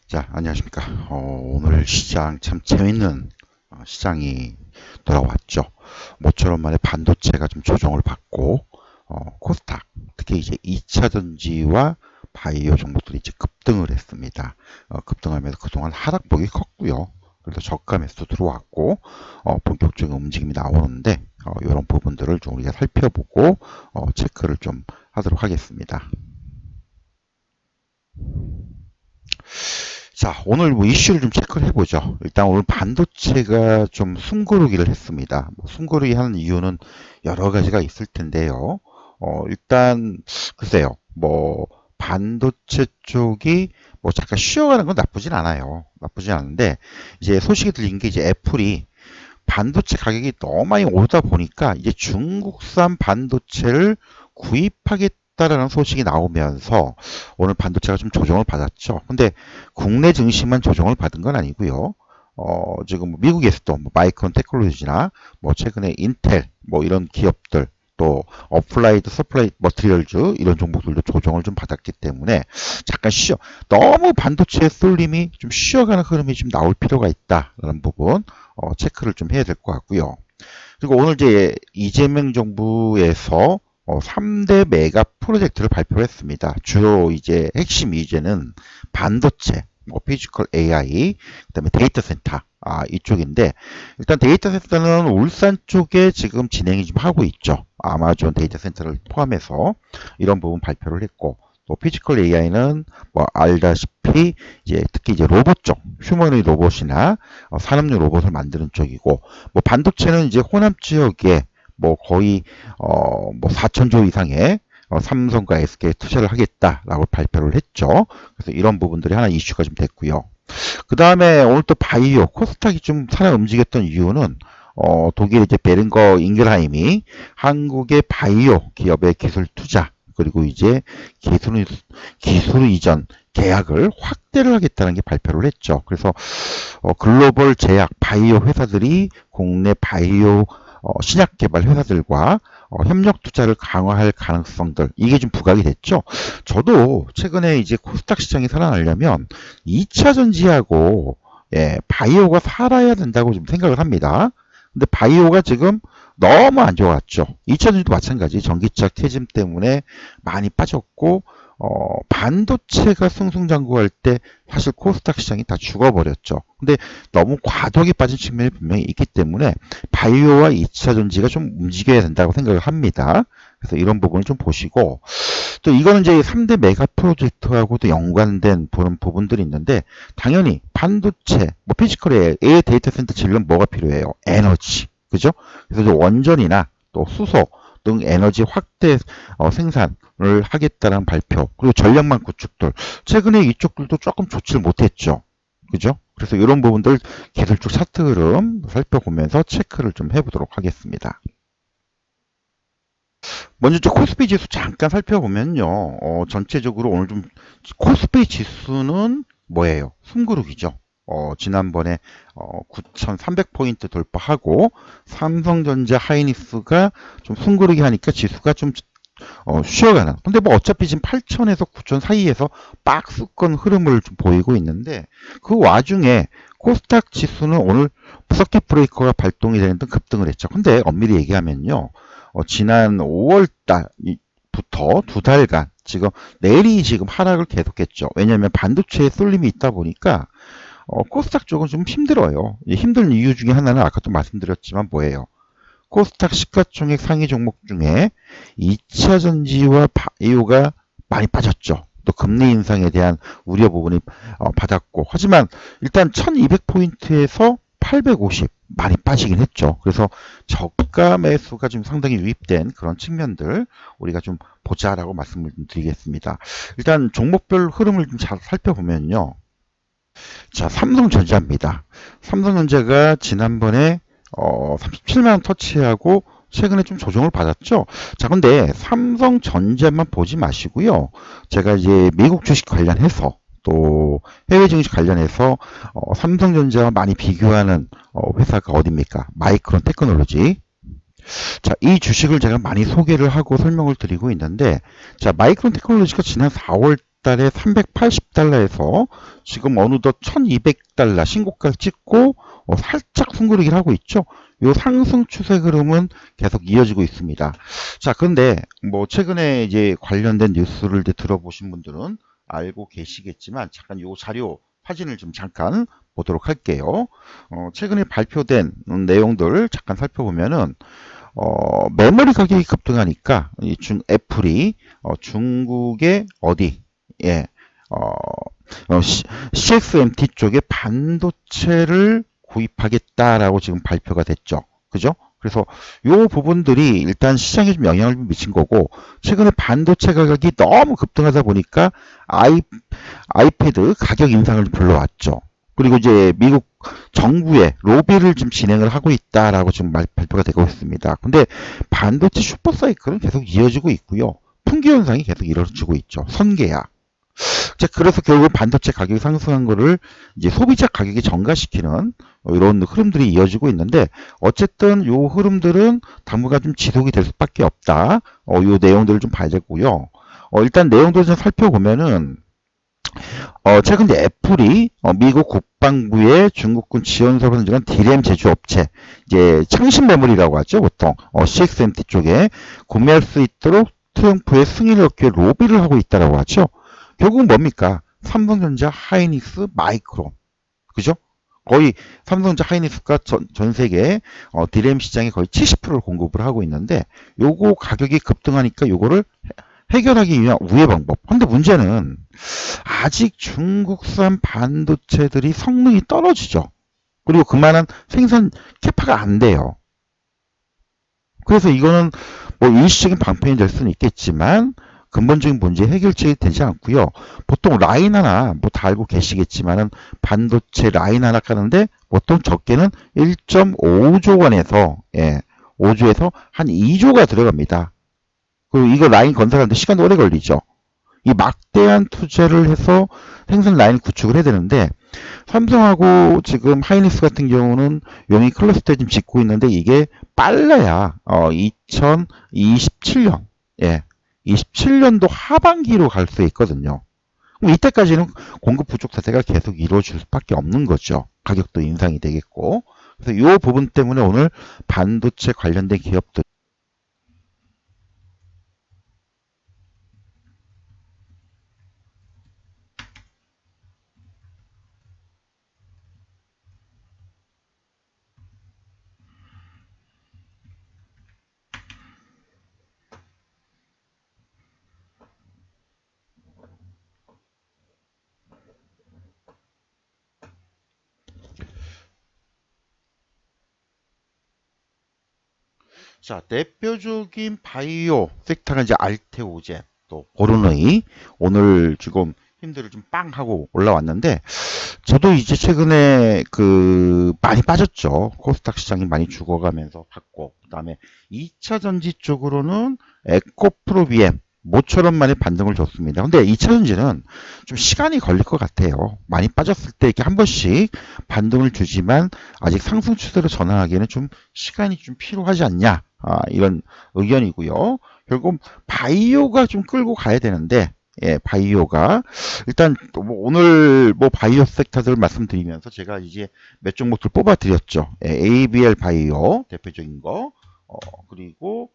자, 안녕하십니까. 오늘 시장 참 재밌는 시장이 돌아왔죠. 모처럼 만에 반도체가 좀 조정을 받고, 코스닥, 특히 이제 2차 전지와 바이오 종목들이 이제 급등을 했습니다. 급등하면서 그동안 하락폭이 컸고요. 그래서 저가 매수 들어왔고, 본격적인 움직임이 나오는데, 이런 부분들을 좀 우리가 살펴보고, 체크를 좀 하도록 하겠습니다. 자, 오늘 뭐 이슈를 좀 체크를 해보죠. 일단 오늘 반도체가 좀 숨고르기를 했습니다. 숨고르기 하는 이유는 여러 가지가 있을 텐데요. 일단, 글쎄요. 반도체 쪽이 잠깐 쉬어가는 건 나쁘진 않아요. 나쁘진 않은데, 이제 소식이 들린 게 이제 애플이 반도체 가격이 너무 많이 오르다 보니까 이제 중국산 반도체를 구입하겠다라는 소식이 나오면서 오늘 반도체가 좀 조정을 받았죠. 근데 국내 증시만 조정을 받은 건 아니고요. 지금 미국에서도 마이크론 테크놀로지나 최근에 인텔 이런 기업들 또 어플라이드 서플라이 머티리얼즈 이런 종목들도 조정을 좀 받았기 때문에 잠깐 너무 반도체의 쏠림이 좀 쉬어가는 흐름이 좀 나올 필요가 있다라는 부분 체크를 좀 해야 될 것 같고요. 그리고 오늘 이제 이재명 정부에서 3대 메가 프로젝트를 발표를 했습니다. 주로 이제 핵심 이제는 반도체, 피지컬 AI, 그다음에 데이터 센터 이쪽인데 일단 데이터 센터는 울산 쪽에 지금 진행이 좀 하고 있죠. 아마존 데이터 센터를 포함해서 이런 부분 발표를 했고 또 피지컬 AI는 알다시피 이제 특히 이제 로봇 쪽, 휴머노이 로봇이나 산업용 로봇을 만드는 쪽이고 반도체는 이제 호남 지역에 거의 4천조 이상의 삼성과 SK에 투자를 하겠다라고 발표를 했죠. 그래서 이런 부분들이 하나 이슈가 좀 됐고요. 그 다음에 오늘 또 바이오 코스닥이 좀 살아 움직였던 이유는 독일 이제 베른거 잉겔하임이 한국의 바이오 기업의 기술 투자 그리고 이제 기술 이전 계약을 확대를 하겠다는 게 발표를 했죠. 그래서 글로벌 제약 바이오 회사들이 국내 바이오 신약 개발 회사들과 협력 투자를 강화할 가능성들 이게 좀 부각이 됐죠. 저도 최근에 이제 코스닥 시장이 살아나려면 2차 전지하고 바이오가 살아야 된다고 좀 생각을 합니다. 근데 바이오가 지금 너무 안 좋았죠. 2차 전지도 마찬가지 전기차 캐즘 때문에 많이 빠졌고 반도체가 승승장구할 때 사실 코스닥 시장이 다 죽어버렸죠. 근데 너무 과도하게 빠진 측면이 분명히 있기 때문에 바이오와 2차 전지가 좀 움직여야 된다고 생각을 합니다. 그래서 이런 부분을 좀 보시고 또 이거는 이제 3대 메가 프로젝트하고도 연관된 그런 부분들이 있는데 당연히 반도체, 피지컬에 AI 데이터 센터 지으려면 뭐가 필요해요? 에너지. 그죠? 그래서 원전이나 또 수소 등 에너지 확대 생산을 하겠다는 발표 그리고 전력망 구축들 최근에 이쪽들도 조금 좋지를 못했죠. 그죠? 그래서 이런 부분들 기술적 차트 흐름 살펴보면서 체크를 좀 해보도록 하겠습니다. 먼저 저 코스피 지수 잠깐 살펴보면요. 전체적으로 오늘 좀 코스피 지수는 뭐예요? 숨고르기죠. 지난번에 9,300포인트 돌파하고 삼성전자 하이닉스가 좀 숨고르기 하니까 지수가 좀 쉬어가는. 근데 어차피 지금 8,000에서 9,000 사이에서 박스권 흐름을 좀 보이고 있는데 그 와중에 코스닥 지수는 오늘 서킷 브레이커가 발동이 되는 등 급등을 했죠. 근데 엄밀히 얘기하면요. 지난 5월 달부터 두 달간 지금 내일이 지금 하락을 계속했죠. 왜냐하면 반도체에 쏠림이 있다 보니까 코스닥 쪽은 좀 힘들어요. 힘든 이유 중에 하나는 아까도 말씀드렸지만 뭐예요? 코스닥 시가총액 상위 종목 중에 2차 전지와 바이오가 많이 빠졌죠. 또 금리 인상에 대한 우려 부분이 받았고 하지만 일단 1200포인트에서 850 많이 빠지긴 했죠. 그래서 저가 매수가 좀 상당히 유입된 그런 측면들 우리가 좀 보자라고 말씀을 좀 드리겠습니다. 일단 종목별 흐름을 좀 잘 살펴보면요. 자, 삼성전자입니다. 삼성전자가 지난번에 37만원 터치하고 최근에 좀 조정을 받았죠. 자, 근데 삼성전자만 보지 마시고요. 제가 이제 미국 주식 관련해서 또 해외 증시 관련해서 삼성전자와 많이 비교하는 회사가 어디입니까? 마이크론 테크놀로지. 자, 이 주식을 제가 많이 소개를 하고 설명을 드리고 있는데, 자, 마이크론 테크놀로지가 지난 4월 달에 380달러에서 지금 어느덧 1200달러 신고가를 찍고 살짝 숨고르기를 하고 있죠. 요 상승 추세 흐름은 계속 이어지고 있습니다. 자, 그런데 뭐 최근에 이제 관련된 뉴스를 이제 들어보신 분들은 알고 계시겠지만 잠깐 요 자료 사진을 좀 잠깐 보도록 할게요. 최근에 발표된 내용들 잠깐 살펴보면은 메모리 가격이 급등하니까 애플이 중국의 어디 예, CXMT 쪽에 반도체를 구입하겠다라고 지금 발표가 됐죠. 그죠? 그래서 요 부분들이 일단 시장에 좀 영향을 미친 거고, 최근에 반도체 가격이 너무 급등하다 보니까 아이패드 가격 인상을 불러왔죠. 그리고 이제 미국 정부의 로비를 좀 진행을 하고 있다라고 지금 발표가 되고 있습니다. 근데 반도체 슈퍼사이클은 계속 이어지고 있고요. 풍기 현상이 계속 이루어지고 있죠. 선계야. 자, 그래서 결국 반도체 가격이 상승한 거를 이제 소비자 가격이 전가시키는 이런 흐름들이 이어지고 있는데, 어쨌든 요 흐름들은 당분간 좀 지속이 될 수밖에 없다. 요 내용들을 좀 봐야 되고요. 일단 내용들을 좀 살펴보면은 최근 이제 애플이 미국 국방부의 중국군 지원 사업을 선정한 D램 제조업체, 이제 창신 메모리라고 하죠, 보통 CXMT 쪽에 구매할 수 있도록 트럼프의 승인을 얻기 위해 로비를 하고 있다라고 하죠. 결국은 뭡니까? 삼성전자, 하이닉스, 마이크론, 그죠? 거의 삼성전자, 하이닉스가 전 세계 D램 시장에 거의 70%를 공급을 하고 있는데, 요거 가격이 급등하니까 요거를 해결하기 위한 우회 방법. 근데 문제는 아직 중국산 반도체들이 성능이 떨어지죠. 그리고 그만한 생산 캐파가 안 돼요. 그래서 이거는 뭐 일시적인 방편이 될 수는 있겠지만 근본적인 문제 해결책이 되지 않고요. 보통 라인 하나 뭐 다 알고 계시겠지만은 반도체 라인 하나 까는데 보통 적게는 1.5조 원에서 5조에서 한 2조가 들어갑니다. 그리고 이거 라인 건설하는데 시간도 오래 걸리죠. 이 막대한 투자를 해서 생산 라인 구축을 해야 되는데, 삼성하고 지금 하이닉스 같은 경우는 용인 클러스터에 지금 짓고 있는데 이게 빨라야 2027년 27년도 하반기로 갈 수 있거든요. 그럼 이때까지는 공급 부족 사태가 계속 이루어질 수밖에 없는 거죠. 가격도 인상이 되겠고. 그래서 이 부분 때문에 오늘 반도체 관련된 기업들 자, 대표적인 바이오 섹터가 이제 알테오젠, 또 보르너이, 오늘 지금 힘들을 좀 빵 하고 올라왔는데, 저도 이제 최근에 많이 빠졌죠. 코스닥 시장이 많이 죽어가면서 봤고, 그다음에 2차 전지 쪽으로는 에코프로비엠 모처럼 많이 반등을 줬습니다. 근데 2차 전지는 좀 시간이 걸릴 것 같아요. 많이 빠졌을 때 이렇게 한 번씩 반등을 주지만 아직 상승 추세로 전환하기에는 좀 시간이 좀 필요하지 않냐. 이런 의견이고요. 결국 바이오가 좀 끌고 가야 되는데, 바이오가 일단 뭐 오늘 뭐 바이오 섹터들 말씀드리면서 제가 이제 몇 종목들 뽑아 드렸죠. ABL 바이오 대표적인 거, 그리고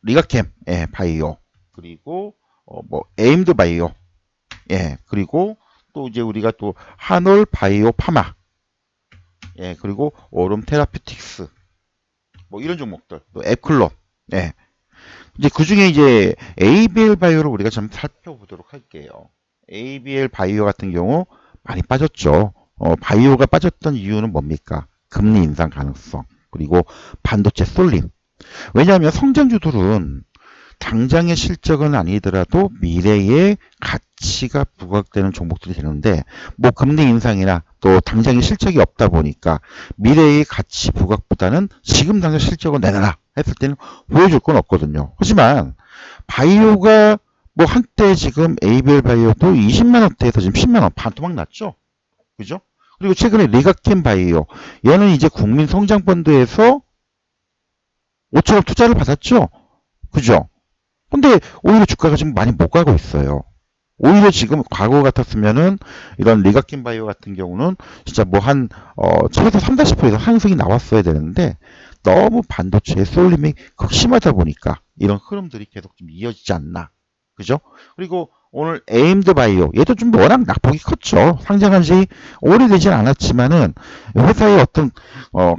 리가캠 바이오, 그리고 뭐 에임드 바이오, 그리고 또 이제 우리가 또 한올 바이오 파마, 그리고 오름 테라피틱스, 뭐 이런 종목들, 또 에클론, 이제 그 중에 이제 ABL 바이오를 우리가 좀 살펴보도록 할게요. ABL 바이오 같은 경우 많이 빠졌죠. 바이오가 빠졌던 이유는 뭡니까? 금리 인상 가능성, 그리고 반도체 쏠림. 왜냐하면 성장주들은 당장의 실적은 아니더라도 미래의 가치가 부각되는 종목들이 되는데, 뭐 금리 인상이나 또 당장의 실적이 없다 보니까 미래의 가치 부각보다는 지금 당장 실적을 내놔라 했을 때는 보여줄 건 없거든요. 하지만 바이오가 뭐 한때 지금 ABL 바이오도 20만 원대에서 지금 10만 원 반토막 났죠. 그죠? 그리고 최근에 리가켄 바이오, 얘는 이제 국민성장펀드에서 5천억 투자를 받았죠. 그죠? 근데 오히려 주가가 지금 많이 못 가고 있어요. 오히려 지금 과거 같았으면은 이런 리가킨 바이오 같은 경우는 진짜 뭐 최소 3-40% 이상 상승이 나왔어야 되는데 너무 반도체의 쏠림이 극심하다 보니까 이런 흐름들이 계속 좀 이어지지 않나. 그죠? 그리고 오늘 에임드 바이오 얘도 좀 워낙 낙폭이 컸죠. 상장한 지 오래되진 않았지만은 회사의 어떤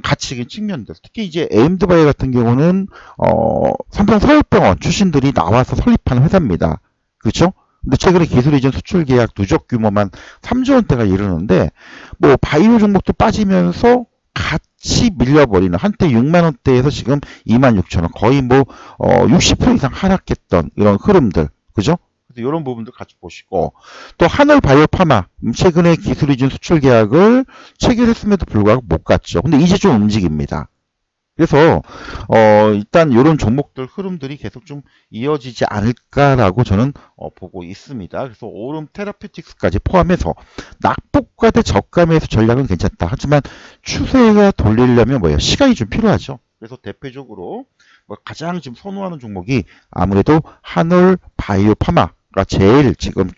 가치적인 측면들, 특히 이제 에임드 바이오 같은 경우는 삼성 서울병원 출신들이 나와서 설립한 회사입니다. 그렇죠? 근데 최근에 기술 이전 수출 계약 누적 규모만 3조 원대가 이르는데 뭐 바이오 종목도 빠지면서 같이 밀려버리는 한때 6만 원대에서 지금 2만 6천 원 거의 뭐 60% 이상 하락했던 이런 흐름들 그죠? 그래서 이런 부분들 같이 보시고 또 하늘 바이오파마 최근에 기술 이전 수출 계약을 체결했음에도 불구하고 못 갔죠. 근데 이제 좀 움직입니다. 그래서 일단 이런 종목들 흐름들이 계속 좀 이어지지 않을까라고 저는 보고 있습니다. 그래서 오름 테라피틱스까지 포함해서 낙폭과 대 저가매수 전략은 괜찮다. 하지만 추세가 돌리려면 뭐예요? 시간이 좀 필요하죠. 그래서 대표적으로 뭐 가장 지금 선호하는 종목이 아무래도 한올 바이오 파마가 제일 지금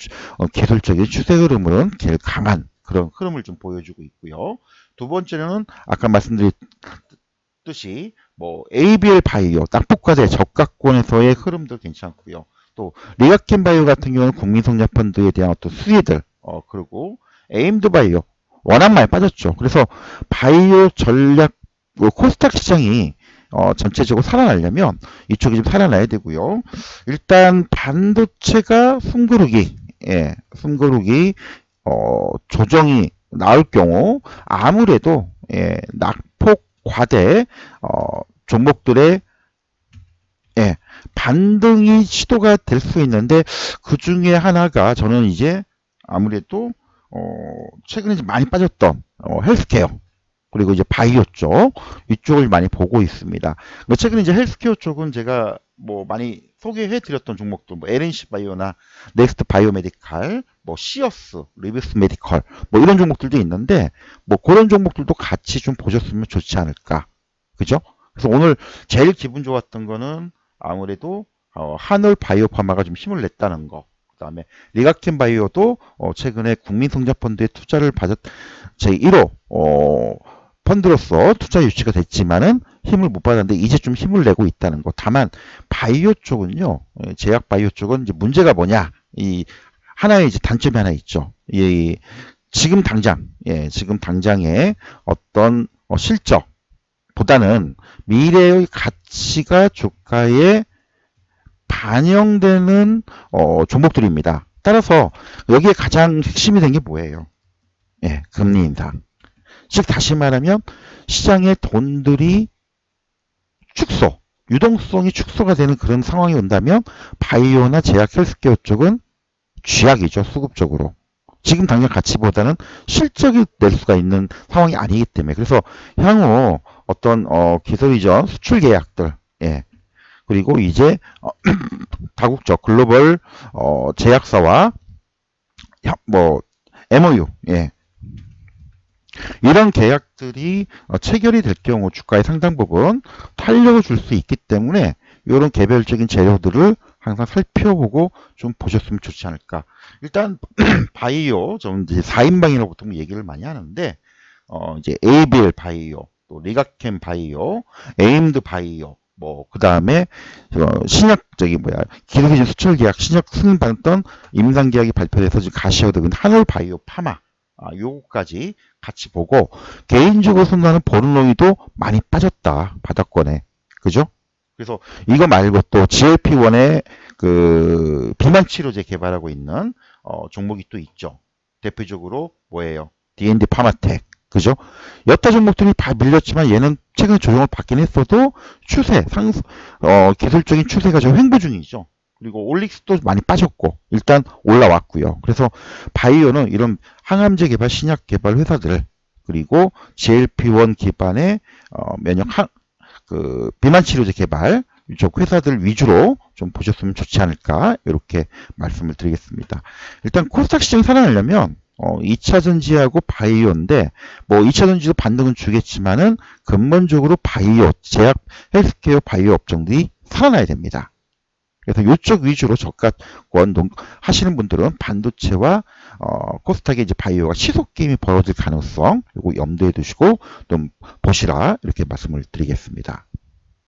기술적인 추세 흐름으로는 제일 강한 그런 흐름을 좀 보여주고 있고요. 두 번째는 아까 말씀드렸듯이 뭐 ABL 바이오 낙폭과대 저가권에서의 흐름도 괜찮고요. 또 리가켄 바이오 같은 경우는 국민성장펀드에 대한 어떤 수혜들 그리고 에임드 바이오 워낙 많이 빠졌죠. 그래서 바이오 전략 코스닥 시장이 전체적으로 살아나려면 이쪽이 좀 살아나야 되고요. 일단 반도체가 숨고르기 조정이 나올 경우 아무래도 낙폭 과대 종목들의 반등이 시도가 될 수 있는데 그 중에 하나가 저는 이제 아무래도 최근에 많이 빠졌던 헬스케어 그리고 이제 바이오 쪽 이쪽을 많이 보고 있습니다. 최근에 이제 헬스케어 쪽은 제가 뭐 많이 소개해 드렸던 종목들 뭐 LNC 바이오나 넥스트 바이오메디칼 뭐 시어스, 리뷰스 메디컬 뭐 이런 종목들도 있는데 뭐 그런 종목들도 같이 좀 보셨으면 좋지 않을까. 그죠? 그래서 오늘 제일 기분 좋았던 거는 아무래도 한올 바이오파마가 좀 힘을 냈다는 거. 그다음에 리가켄 바이오도 최근에 국민성장펀드에 투자를 받았 제1호 펀드로서 투자 유치가 됐지만은 힘을 못 받았는데 이제 좀 힘을 내고 있다는 거. 다만 바이오 쪽은요, 제약 바이오 쪽은 이제 문제가 뭐냐? 이 하나의 이제 단점이 하나 있죠. 지금 당장의 어떤 실적보다는 미래의 가치가 주가에 반영되는 종목들입니다. 따라서 여기에 가장 핵심이 된 게 뭐예요? 금리 인상. 즉 다시 말하면 시장의 돈들이 유동성이 축소가 되는 그런 상황이 온다면 바이오나 제약 헬스케어 쪽은 쥐약이죠. 수급적으로. 지금 당장 가치보다는 실적이 낼 수가 있는 상황이 아니기 때문에 그래서 향후 어떤 기술 이전 수출 계약들 그리고 이제 다국적 글로벌 제약사와 뭐 MOU 이런 계약들이 체결이 될 경우 주가의 상당 부분 탄력을 줄 수 있기 때문에 이런 개별적인 재료들을 항상 살펴보고 좀 보셨으면 좋지 않을까. 일단 바이오 좀 이제 4인방이라고 보통 얘기를 많이 하는데 이제 ABL 바이오, 또 리가켄 바이오, 에임드 바이오 뭐 그다음에 신약 기술기준 수출 계약 신약 승인 받았던 임상 계약이 발표돼서 지금 가시어되고 있는 한올 바이오 파마 요거까지 같이 보고 개인적으로 선호하는 보르노이도 많이 빠졌다 바닥권에 그죠? 그래서 이거 말고 또 GLP-1의 그 비만 치료제 개발하고 있는 종목이 또 있죠. 대표적으로 뭐예요? D&D 파마텍 그죠? 여타 종목들이 다 밀렸지만 얘는 최근에 조정을 받긴 했어도 기술적인 추세가 좀 횡보 중이죠. 그리고 올릭스도 많이 빠졌고 일단 올라왔고요. 그래서 바이오는 이런 항암제 개발, 신약 개발 회사들 그리고 GLP-1 기반의 비만 치료제 개발 이쪽 회사들 위주로 좀 보셨으면 좋지 않을까 이렇게 말씀을 드리겠습니다. 일단 코스닥 시장이 살아나려면 2차 전지하고 바이오인데 뭐 2차 전지도 반등은 주겠지만은 근본적으로 바이오, 제약, 헬스케어 바이오 업종들이 살아나야 됩니다. 그래서 이쪽 위주로 저가권 하시는 분들은 반도체와 코스닥의 이제 바이오가 시속 게임이 벌어질 가능성 이거 염두에 두시고 좀 보시라 이렇게 말씀을 드리겠습니다.